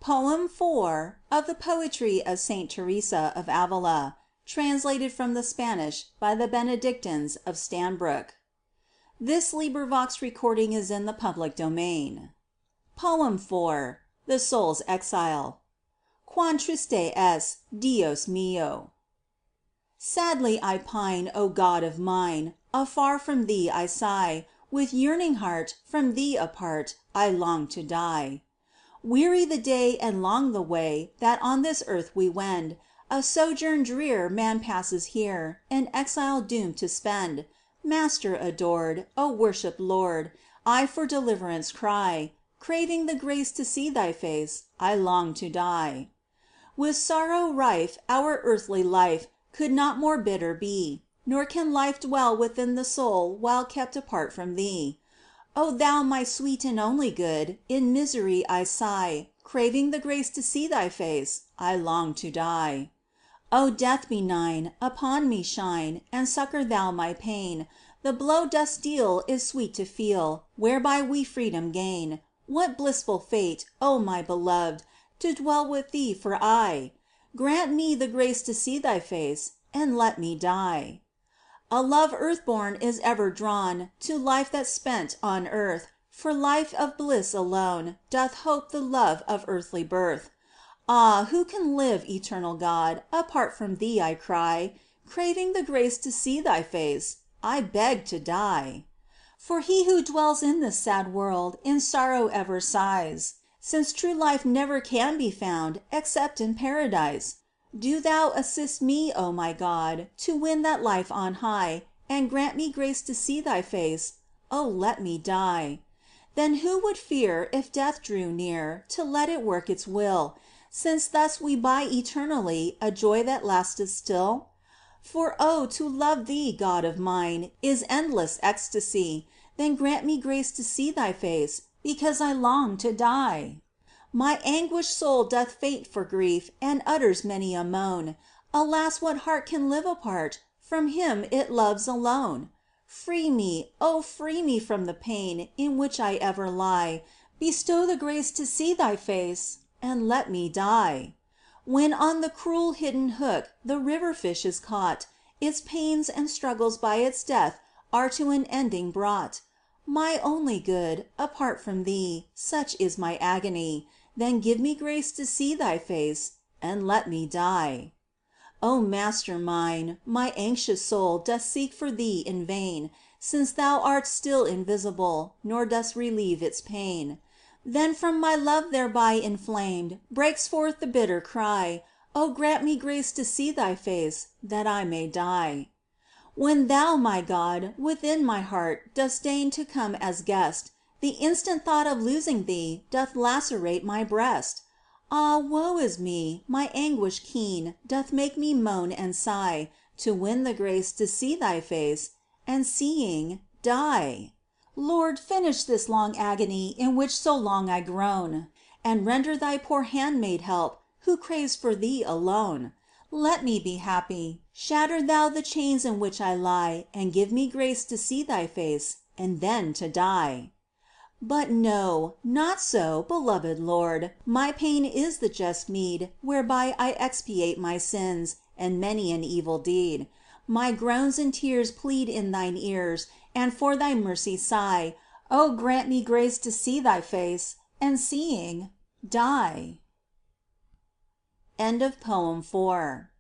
Poem 4 of the Poetry of St Teresa of Avila, translated from the Spanish by the Benedictines of Stanbrook. This recording is in the public domain. Poem 4. The Soul's Exile. Cuán triste es, Dios mío. Sadly I pine, O God of mine, afar from thee I sigh, with yearning heart, from thee apart, I long to die. Weary the day and long the way that on this earth we wend, a sojourn drear man passes here, in exile doomed to spend. Master adored, O worshipped Lord, I for deliverance cry, craving the grace to see thy face, I long to die. With sorrow rife our earthly life could not more bitter be, nor can life dwell within the soul while kept apart from thee. O thou my sweet and only good, in misery I sigh, craving the grace to see thy face, I long to die. O death benign, upon me shine, and succor thou my pain. The blow dost deal is sweet to feel, whereby we freedom gain. What blissful fate, O my beloved, to dwell with thee for aye! Grant me the grace to see thy face, and let me die. A love earth-born is ever drawn to life that's spent on earth, for life of bliss alone doth hope the love of earthly birth. Ah, who can live, eternal God, apart from thee, I cry, craving the grace to see thy face, I beg to die. For he who dwells in this sad world in sorrow ever sighs, since true life never can be found except in paradise. Do thou assist me, O my God, to win that life on high, and grant me grace to see thy face. O let me die. Then who would fear, if death drew near, to let it work its will, since thus we buy eternally a joy that lasteth still? For oh, to love thee, God of mine, is endless ecstasy. Then grant me grace to see thy face, because I long to die. My anguished soul doth faint for grief, and utters many a moan. Alas, what heart can live apart from him it loves alone? Free me, oh free me from the pain in which I ever lie. Bestow the grace to see thy face, and let me die. When on the cruel hidden hook the river fish is caught, its pains and struggles by its death are to an ending brought. My only good, apart from thee, such is my agony. Then give me grace to see thy face, and let me die. O Master mine, my anxious soul doth seek for thee in vain, since thou art still invisible, nor dost relieve its pain. Then from my love thereby inflamed breaks forth the bitter cry, O grant me grace to see thy face, that I may die. When thou, my God, within my heart dost deign to come as guest, the instant thought of losing thee doth lacerate my breast. Ah, woe is me, my anguish keen doth make me moan and sigh, to win the grace to see thy face, and seeing, die. Lord, finish this long agony in which so long I groan, and render thy poor handmaid help, who craves for thee alone. Let me be happy, shatter thou the chains in which I lie, and give me grace to see thy face, and then to die. But no, not so, beloved Lord, my pain is the just meed whereby I expiate my sins, and many an evil deed. My groans and tears plead in thine ears, and for thy mercy sigh. O grant me grace to see thy face, and seeing, die. End of Poem 4.